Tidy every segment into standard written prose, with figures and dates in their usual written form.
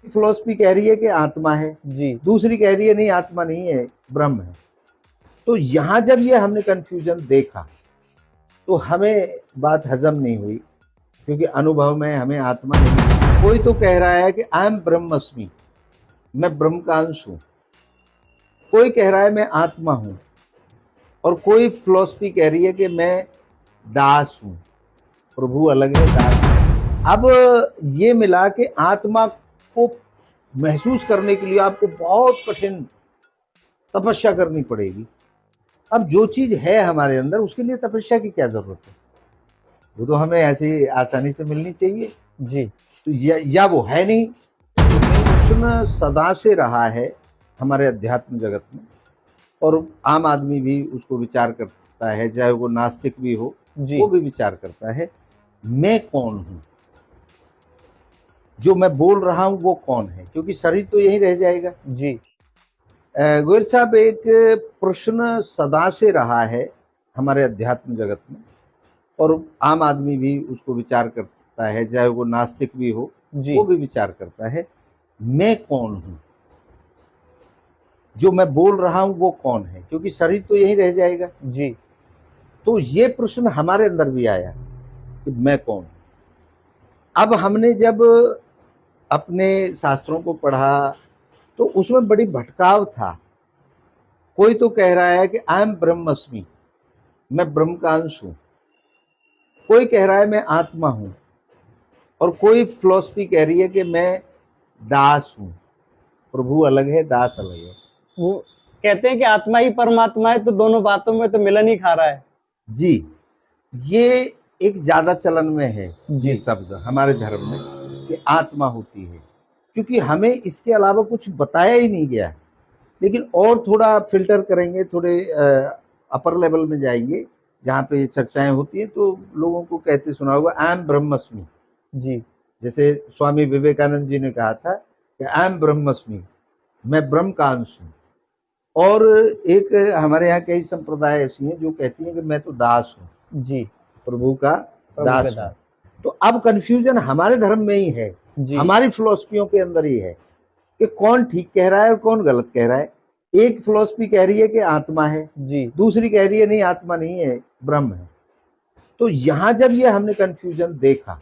Philosophy कह रही है कि आत्मा है जी दूसरी कह रही है नहीं आत्मा नहीं है ब्रह्म है। तो यहां जब ये हमने कंफ्यूजन देखा तो हमें बात हजम नहीं हुई क्योंकि अनुभव में हमें आत्मा नहीं। कोई तो कह रहा है कि आई एम ब्रह्मस्मि, मैं ब्रह्म का अंश हूं। कोई कह रहा है मैं आत्मा हूं और कोई फिलॉसफी कह रही है कि मैं दास हूं, प्रभु अलग है दास अलग। अब ये मिला कि आत्मा को महसूस करने के लिए आपको बहुत कठिन तपस्या करनी पड़ेगी। अब जो चीज है हमारे अंदर उसके लिए तपस्या की क्या जरूरत है, वो तो हमें ऐसी आसानी से मिलनी चाहिए। जी तो या वो है नहीं। प्रश्न सदा से रहा है हमारे अध्यात्म जगत में और आम आदमी भी उसको विचार करता है, चाहे वो नास्तिक भी हो जी वो भी विचार करता है, मैं कौन हूं, जो मैं बोल रहा हूं वो कौन है, क्योंकि शरीर तो यही रह जाएगा। जी गोयल साहब, एक प्रश्न सदा से रहा है हमारे अध्यात्म जगत में और आम आदमी भी उसको विचार करता है, चाहे वो नास्तिक भी हो जी वो भी विचार करता है, मैं कौन हूं, जो मैं बोल रहा हूं वो कौन है, क्योंकि शरीर तो यही रह जाएगा। जी तो ये प्रश्न हमारे अंदर भी आया कि मैं कौन। अब हमने जब अपने शास्त्रों को पढ़ा तो उसमें बड़ी भटकाव था। कोई तो कह रहा है कि आई एम ब्रह्मस्मि, मैं ब्रह्म का अंश हूं। कोई कह रहा है मैं आत्मा हूं और कोई फिलॉसफी कह रही है कि मैं दास हूं, प्रभु अलग है दास अलग है। वो कहते हैं कि आत्मा ही परमात्मा है, तो दोनों बातों में तो मिलन ही खा रहा है। जी, ये एक ज्यादा चलन में है जी ये शब्द हमारे धर्म में कि आत्मा होती है, क्योंकि हमें इसके अलावा कुछ बताया ही नहीं गया। लेकिन और थोड़ा फिल्टर करेंगे, थोड़े अपर लेवल में जाएंगे जहाँ पे चर्चाएं होती हैं तो लोगों को कहते सुना होगा आई एम ब्रह्मस्मि। जी जैसे स्वामी विवेकानंद जी ने कहा था कि आई एम ब्रह्मस्मि, मैं ब्रह्म का अंश हूँ। और एक हमारे यहाँ कई संप्रदाय ऐसी हैं जो कहती हैं कि मैं तो दास हूँ, जी प्रभु का प्रभु दास के हूँ। दास। तो अब कंफ्यूजन हमारे धर्म में ही है, जी हमारी फिलॉसफियों के अंदर ही है कि कौन ठीक कह रहा है और कौन गलत कह रहा है। एक फिलॉसफी कह रही है कि आत्मा है, जी दूसरी कह रही है नहीं आत्मा नहीं है ब्रह्म है। तो यहां जब ये हमने कंफ्यूजन देखा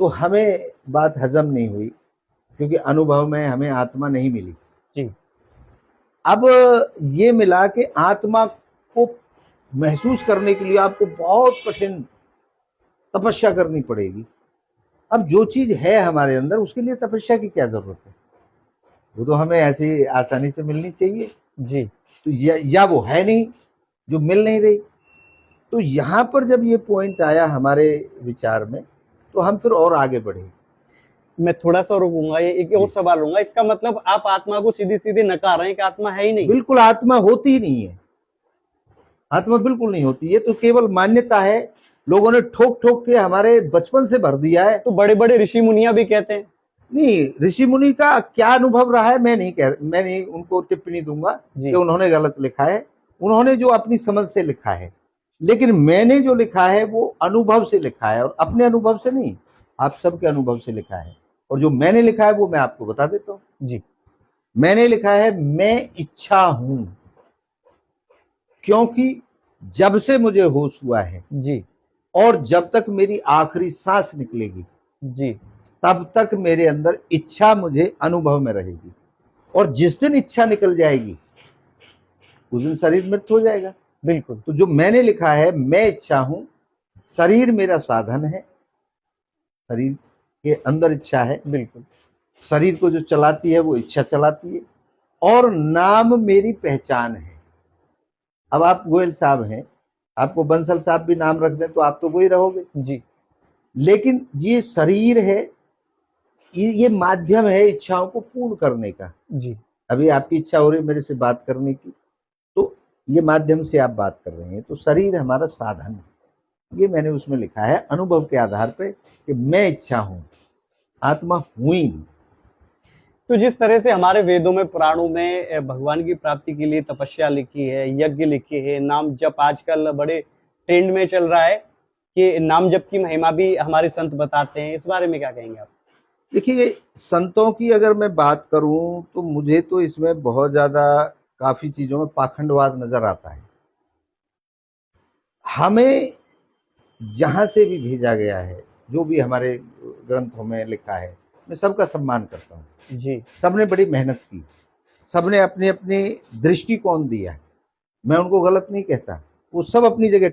तो हमें बात हजम नहीं हुई क्योंकि अनुभव में हमें आत्मा नहीं मिली। जी अब ये मिला कि आत्मा को महसूस करने के लिए आपको बहुत कठिन तपस्या करनी पड़ेगी। अब जो चीज है हमारे अंदर उसके लिए तपस्या की क्या जरूरत है, वो तो हमें ऐसी आसानी से मिलनी चाहिए। जी तो या वो है नहीं, जो मिल नहीं रही। तो यहां पर जब ये पॉइंट आया हमारे विचार में तो हम फिर और आगे बढ़े। मैं थोड़ा सा रुकूंगा, ये एक और सवाल लूंगा। इसका मतलब आप आत्मा को सीधी सीधी नकार रहे हैं कि आत्मा है ही नहीं? बिल्कुल आत्मा होती ही नहीं है, आत्मा बिल्कुल नहीं होती, ये तो केवल मान्यता है, लोगों ने ठोक ठोक के हमारे बचपन से भर दिया है। तो बड़े बड़े ऋषि मुनिया भी कहते हैं। नहीं, ऋषि मुनि का क्या अनुभव रहा है मैं नहीं उनको टिप्पणी दूंगा कि उन्होंने गलत लिखा है, उन्होंने जो अपनी समझ से लिखा है। लेकिन मैंने जो लिखा है वो अनुभव से लिखा है और अपने अनुभव से नहीं, आप सबके अनुभव से लिखा है। और जो मैंने लिखा है वो मैं आपको बता देता हूं। जी मैंने लिखा है मैं इच्छा हूं, क्योंकि जब से मुझे होश हुआ है जी और जब तक मेरी आखिरी सांस निकलेगी जी तब तक मेरे अंदर इच्छा मुझे अनुभव में रहेगी, और जिस दिन इच्छा निकल जाएगी उस दिन शरीर मृत हो जाएगा। बिल्कुल। तो जो मैंने लिखा है मैं इच्छा हूं, शरीर मेरा साधन है, शरीर के अंदर इच्छा है, बिल्कुल। शरीर को जो चलाती है वो इच्छा चलाती है, और नाम मेरी पहचान है। अब आप गोयल साहब हैं, आपको बंसल साहब भी नाम रख दें तो आप तो वही रहोगे जी लेकिन ये शरीर है, ये माध्यम है इच्छाओं को पूर्ण करने का। जी अभी आपकी इच्छा हो रही है मेरे से बात करने की, तो ये माध्यम से आप बात कर रहे हैं, तो शरीर हमारा साधन है। ये मैंने उसमें लिखा है अनुभव के आधार पे कि मैं इच्छा हूं, आत्मा हूं ही नहीं। तो जिस तरह से हमारे वेदों में पुराणों में भगवान की प्राप्ति के लिए तपस्या लिखी है, यज्ञ लिखे है, नाम जप आजकल बड़े ट्रेंड में चल रहा है कि नाम जप की महिमा भी हमारे संत बताते हैं, इस बारे में क्या कहेंगे आप? देखिए, संतों की अगर मैं बात करूं तो मुझे तो इसमें बहुत ज्यादा काफी चीजों में पाखंडवाद नजर आता है। हमें जहां से भी भेजा गया है, जो भी हमारे ग्रंथों में लिखा है, मैं सबका सम्मान करता हूँ। जी। सबने बड़ी मेहनत की, सबने अपने अपने दृष्टिकोण दिया है, मैं उनको गलत नहीं कहता, वो सब अपनी जगह